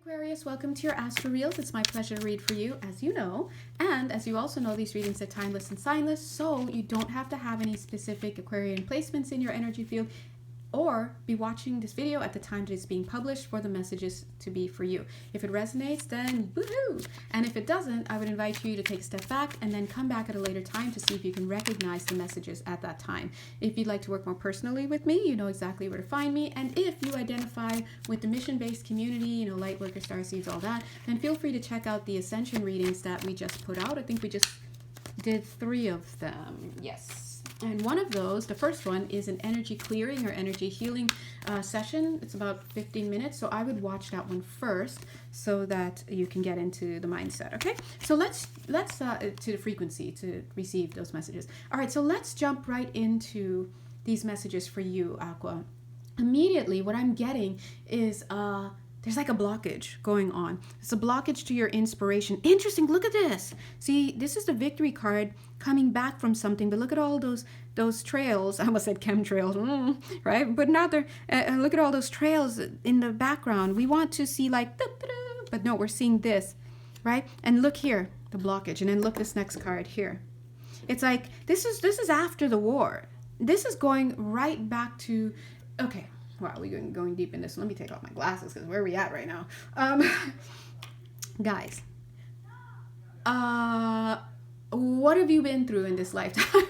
Aquarius, welcome to your Astro Reels. It's my pleasure to read for you, as you know. And as you also know, these readings are timeless and signless, so you don't have to have any specific Aquarian placements in your energy field or be watching this video at the time that it's being published for the messages to be for you. If it resonates, then woohoo! And if it doesn't, I would invite you to take a step back and then come back at a later time to see if you can recognize the messages at that time. If you'd like to work more personally with me, you know exactly where to find me. And if you identify with the mission-based community, you know, light worker, starseeds, all that, then feel free to check out the Ascension readings that we just put out. I think we just did 3 of them. Yes. And one of those, the first one, is an energy clearing or energy healing session. It's about 15 minutes, so I would watch that one first so that you can get into the mindset, okay? So let's to the frequency to receive those messages. All right, so let's jump right into these messages for you, Aqua. Immediately, what I'm getting is there's like a blockage going on. It's a blockage to your inspiration. Interesting, look at this. See, this is the victory card coming back from something, but look at all those trails. I almost said chemtrails, right? But now they're, look at all those trails in the background. We want to see like, but no, we're seeing this, right? And look here, the blockage. And then look this next card here. It's like, this is after the war. This is going right back to, okay. Wow, we're going deep in this. Let me take off my glasses because where are we at right now? Guys, what have you been through in this lifetime?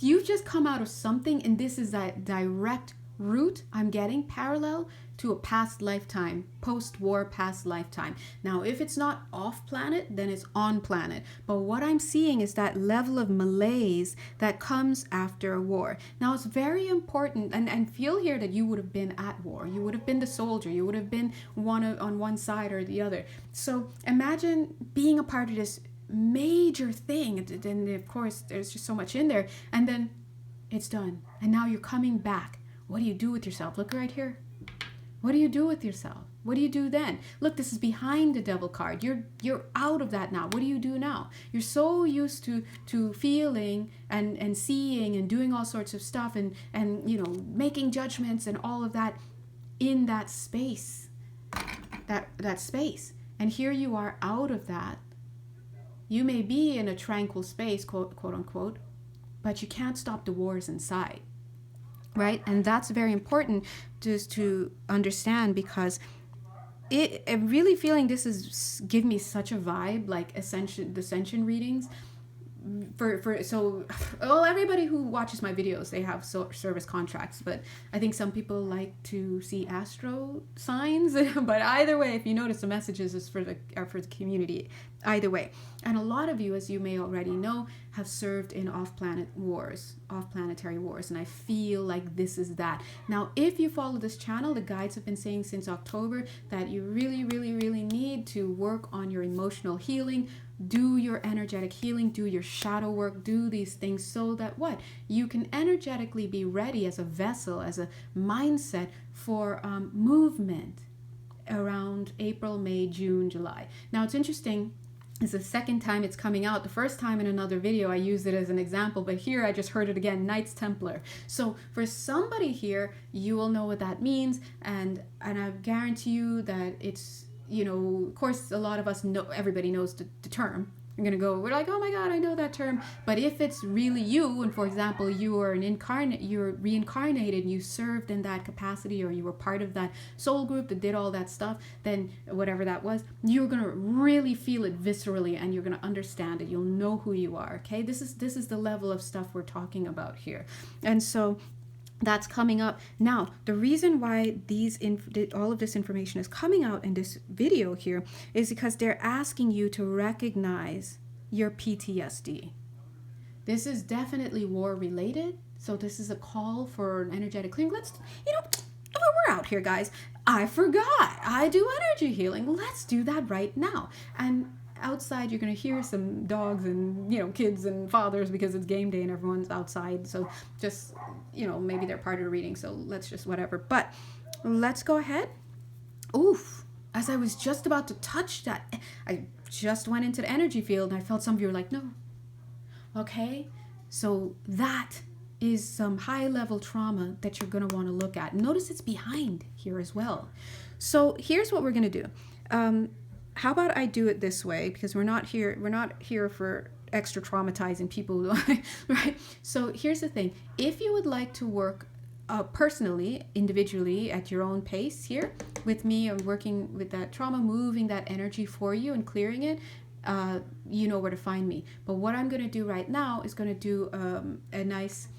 You've just come out of something, and this is a direct route I'm getting parallel to a past lifetime, post-war past lifetime. Now, if it's not off planet, then it's on planet. But what I'm seeing is that level of malaise that comes after a war. Now, it's very important, and feel here that you would have been at war. You would have been the soldier. You would have been on one side or the other. So imagine being a part of this major thing. And of course, there's just so much in there. And then it's done. And now you're coming back. What do you do with yourself? Look right here. What do you do with yourself? What do you do then? Look, this is behind the devil card. You're out of that now. What do you do now? You're so used to feeling and seeing and doing all sorts of stuff and you know, making judgments and all of that in that space. That space. And here you are out of that. You may be in a tranquil space, quote unquote, but you can't stop the wars inside. Right? And that's very important just to understand, because I'm really feeling this is give me such a vibe like the Ascension readings. Everybody who watches my videos, they have service contracts, but I think some people like to see astro signs. But either way, if you notice, the messages is for the community either way. And a lot of you, as you may already know, have served in off-planetary wars, and I feel like this is that. Now, if you follow this channel, the guides have been saying since October that you really, really, really need to work on your emotional healing, do your energetic healing, do your shadow work, do these things so that what? You can energetically be ready as a vessel, as a mindset for movement around April, May, June, July. Now, it's interesting. It's the second time it's coming out. The first time in another video I used it as an example, but here I just heard it again, Knights Templar. So for somebody here, you will know what that means, and I guarantee you that it's, you know, of course a lot of us know, everybody knows the term. We're like, oh my God, I know that term. But if it's really you, and for example, you're reincarnated, and you served in that capacity, or you were part of that soul group that did all that stuff, then whatever that was, you're gonna really feel it viscerally, and you're gonna understand it. You'll know who you are. Okay, this is the level of stuff we're talking about here, and so that's coming up. Now, the reason why all of this information is coming out in this video here is because they're asking you to recognize your PTSD. This is definitely war related. So this is a call for an energetic clearing. We're out here, guys. I forgot. I do energy healing. Let's do that right now. And outside you're going to hear some dogs and, you know, kids and fathers because it's game day and everyone's outside, so just, you know, maybe they're part of the reading, so let's just whatever. But let's go ahead. Oof, as I was just about to touch that, I just went into the energy field and I felt some of you were like, no. Okay, so that is some high level trauma that you're going to want to look at. Notice it's behind here as well. So here's what we're going to do. How about I do it this way, because we're not here for extra traumatizing people, right? So here's the thing. If you would like to work personally, individually, at your own pace here with me, or working with that trauma, moving that energy for you and clearing it, you know where to find me. But what I'm going to do right now is going to do a nice,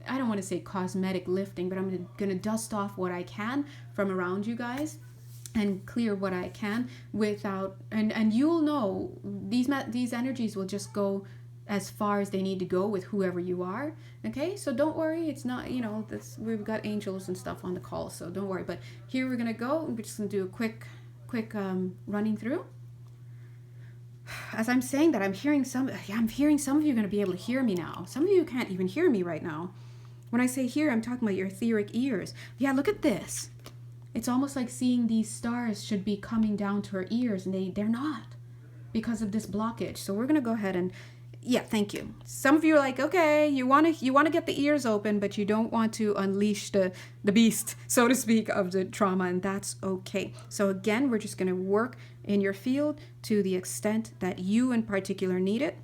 I don't want to say cosmetic lifting, but I'm going to dust off what I can from around you guys and clear what I can without, and you'll know these energies will just go as far as they need to go with whoever you are. Okay, so don't worry, it's not, you know, this, we've got angels and stuff on the call, so don't worry. But here we're gonna go, we're just gonna do a quick running through. As I'm saying that, I'm hearing some of you are gonna be able to hear me now. Some of you can't even hear me right now. When I say hear, I'm talking about your etheric ears. Yeah, look at this. It's almost like seeing these stars should be coming down to her ears, and they're not, because of this blockage. So we're gonna go ahead and, yeah, thank you. Some of you are like, okay, you want to get the ears open, but you don't want to unleash the beast, so to speak, of the trauma, and that's okay. So again, we're just gonna work in your field to the extent that you in particular need it.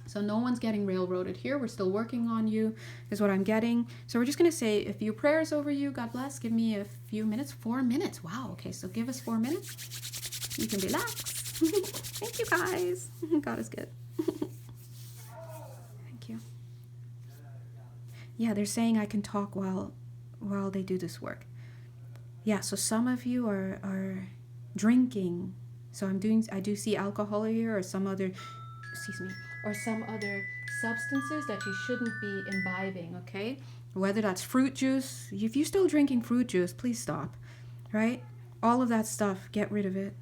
So no one's getting railroaded here. We're still working on you, is what I'm getting. So we're just going to say a few prayers over you. God bless. Give me a few minutes. 4 minutes. Wow. Okay, so give us 4 minutes. You can relax. Thank you, guys. God is good. Thank you. Yeah, they're saying I can talk while they do this work. Yeah, so some of you are drinking. So I do see alcohol here, or some other, or some other substances that you shouldn't be imbibing, okay? Whether that's fruit juice. If you're still drinking fruit juice, please stop, right? All of that stuff, get rid of it.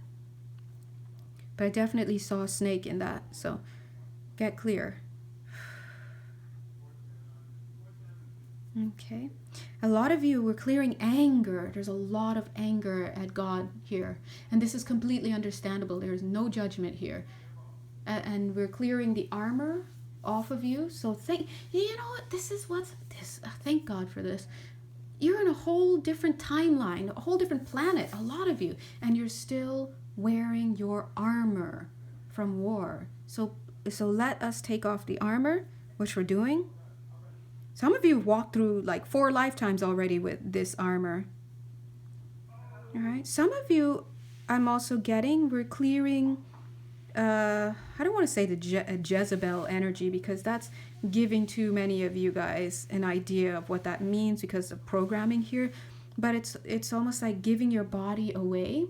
But I definitely saw a snake in that, so get clear. Okay. A lot of you were clearing anger. There's a lot of anger at God here. And this is completely understandable. There's no judgment here. And we're clearing the armor off of you. So you know what, thank God for this. You're in a whole different timeline, a whole different planet, a lot of you, and you're still wearing your armor from war. So let us take off the armor, which we're doing. Some of you walked through like 4 lifetimes already with this armor. All right. Some of you, I'm also getting, we're clearing, I don't want to say the Jezebel energy, because that's giving too many of you guys an idea of what that means because of programming here. But it's almost like giving your body away.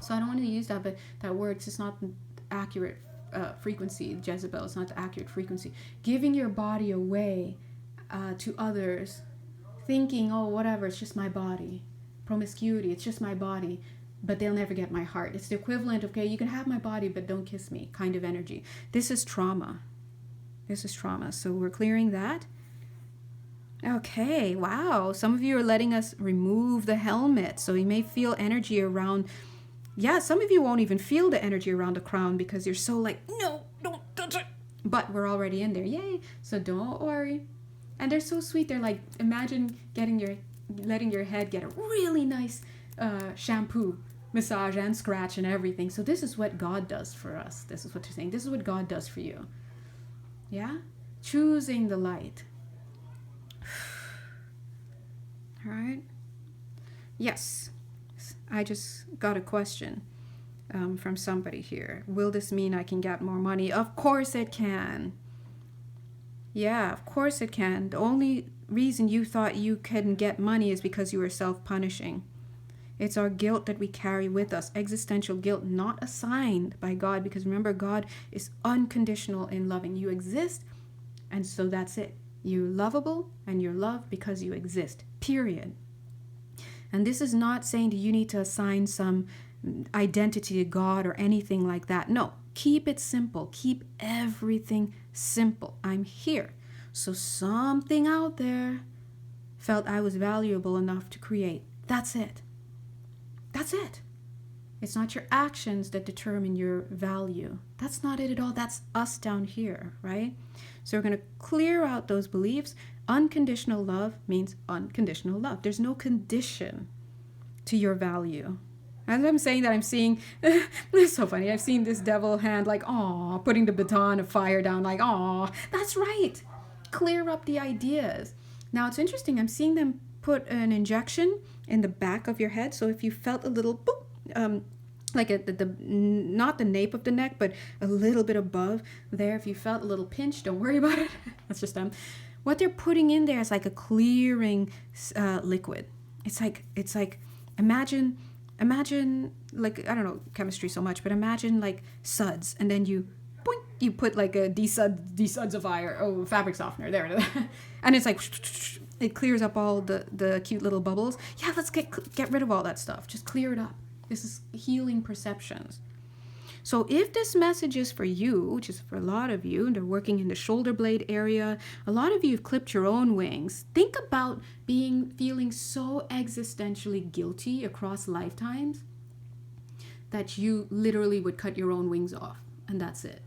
So I don't want to use that, but that word, it's just not the accurate frequency. Jezebel is not the accurate frequency. Giving your body away to others, thinking, oh, whatever, it's just my body. Promiscuity, it's just my body. But they'll never get my heart. It's the equivalent of, okay, you can have my body, but don't kiss me, kind of energy. This is trauma. So we're clearing that. Okay, wow. Some of you are letting us remove the helmet. So you may feel energy around. Yeah, some of you won't even feel the energy around the crown because you're so like, no, don't touch it. But we're already in there. Yay. So don't worry. And they're so sweet. They're like, imagine letting your head get a really nice shampoo, massage, and scratch and everything. So this is what God does for us. This is what you're saying. This is what God does for you. Yeah? Choosing the light. All right? Yes. I just got a question from somebody here. Will this mean I can get more money? Of course it can. Yeah, of course it can. The only reason you thought you couldn't get money is because you were self-punishing. It's our guilt that we carry with us. Existential guilt, not assigned by God. Because remember, God is unconditional in loving. You exist, and so that's it. You're lovable, and you're loved because you exist. Period. And this is not saying that you need to assign some identity to God or anything like that. No, keep it simple. Keep everything simple. I'm here. So something out there felt I was valuable enough to create. That's it. That's it. It's not your actions that determine your value. That's not it at all. That's us down here, right? So we're going to clear out those beliefs. Unconditional love means unconditional love. There's no condition to your value. As I'm saying that, I'm seeing, it's so funny, I've seen this devil hand like, aw, putting the baton of fire down like, aw, that's right. Clear up the ideas. Now it's interesting, I'm seeing them put an injection in the back of your head. So if you felt a little boop, like at the not the nape of the neck, but a little bit above there, if you felt a little pinch, don't worry about it. That's just them. What they're putting in there is like a clearing liquid. It's like imagine like, I don't know chemistry so much, but imagine like suds, and then you boink, you put like a desudzifier, fabric softener there, and it's like it clears up all the cute little bubbles. Yeah, let's get rid of all that stuff. Just clear it up. This is healing perceptions. So if this message is for you, which is for a lot of you, and they're working in the shoulder blade area, a lot of you have clipped your own wings. Think about feeling so existentially guilty across lifetimes that you literally would cut your own wings off, and that's it.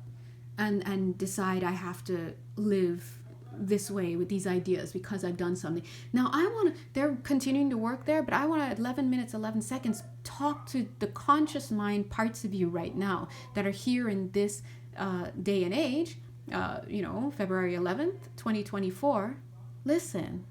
And decide I have to live this way with these ideas because I've done something. Now they're continuing to work there, but I want to, at 11 minutes, 11 seconds, talk to the conscious mind parts of you right now that are here in this day and age, February 11th, 2024. Listen,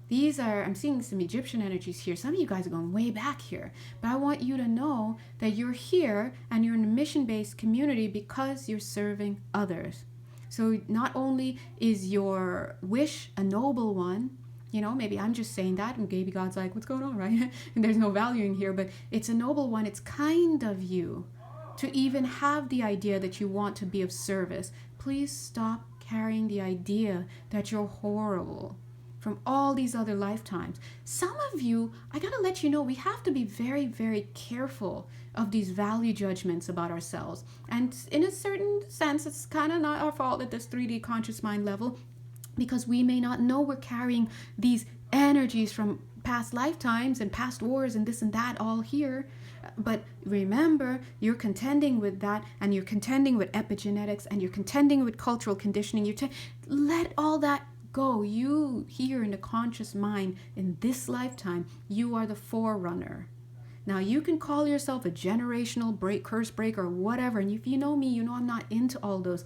I'm seeing some Egyptian energies here. Some of you guys are going way back here, but I want you to know that you're here and you're in a mission-based community because you're serving others. So not only is your wish a noble one, maybe I'm just saying that and maybe God's like, what's going on, right? And there's no value in here, but it's a noble one. It's kind of you to even have the idea that you want to be of service. Please stop carrying the idea that you're horrible from all these other lifetimes. Some of you, I gotta let you know, we have to be very, very careful of these value judgments about ourselves. And in a certain sense, it's kind of not our fault at this 3D conscious mind level, because we may not know we're carrying these energies from past lifetimes and past wars and this and that all here. But remember, you're contending with that, and you're contending with epigenetics, and you're contending with cultural conditioning. Let all that go. You here in the conscious mind in this lifetime, you are the forerunner. Now you can call yourself a generational curse breaker or whatever, and if you know me, you know I'm not into all those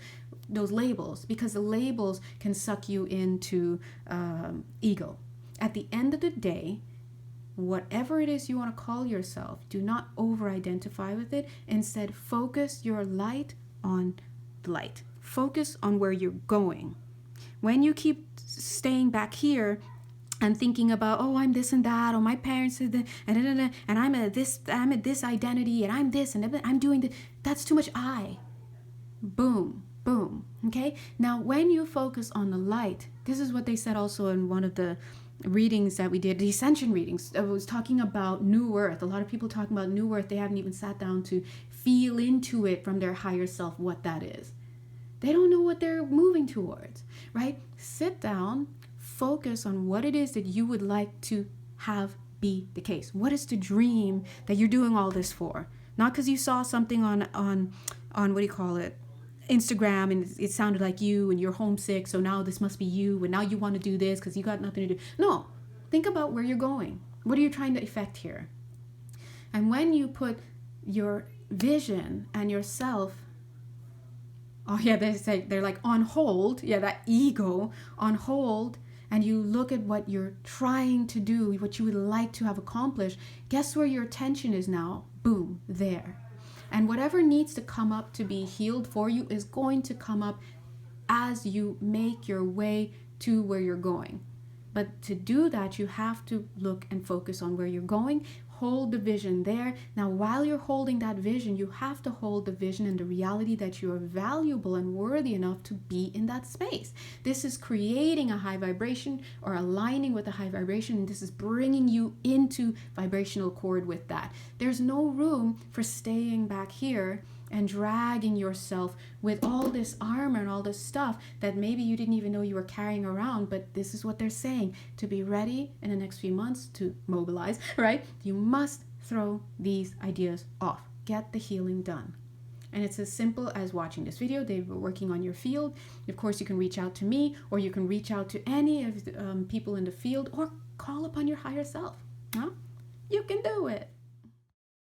labels, because the labels can suck you into ego. At the end of the day, whatever it is you want to call yourself, do not over-identify with it. Instead, focus your light on the light. Focus on where you're going. When you keep staying back here and thinking about, I'm this and that, my parents are and I'm at this identity, and I'm this, and I'm doing this. That's too much I. Boom, boom. Okay? Now, when you focus on the light, this is what they said also in one of the readings that we did, the ascension readings. I was talking about New Earth. A lot of people talking about New Earth, they haven't even sat down to feel into it from their higher self what that is. They don't know what they're moving towards, right? Sit down, focus on what it is that you would like to have be the case. What is the dream that you're doing all this for? Not because you saw something on what do you call it, Instagram, and it sounded like you and you're homesick, so now this must be you, and now you want to do this because you got nothing to do. No, think about where you're going. What are you trying to effect here? And when you put your vision and yourself, they're like on hold, that ego on hold, and you look at what you're trying to do, what you would like to have accomplished, guess where your attention is now? Boom, there. And whatever needs to come up to be healed for you is going to come up as you make your way to where you're going. But to do that, you have to look and focus on where you're going. Hold the vision there. Now, while you're holding that vision, you have to hold the vision and the reality that you are valuable and worthy enough to be in that space. This is creating a high vibration or aligning with a high vibration, and this is bringing you into vibrational accord with that. There's no room for staying back here and dragging yourself with all this armor and all this stuff that maybe you didn't even know you were carrying around. But this is what they're saying: to be ready in the next few months to mobilize, right? You must throw these ideas off. Get the healing done. And it's as simple as watching this video. They were working on your field. Of course, you can reach out to me, or you can reach out to any of the people in the field, or call upon your higher self. Huh? You can do it.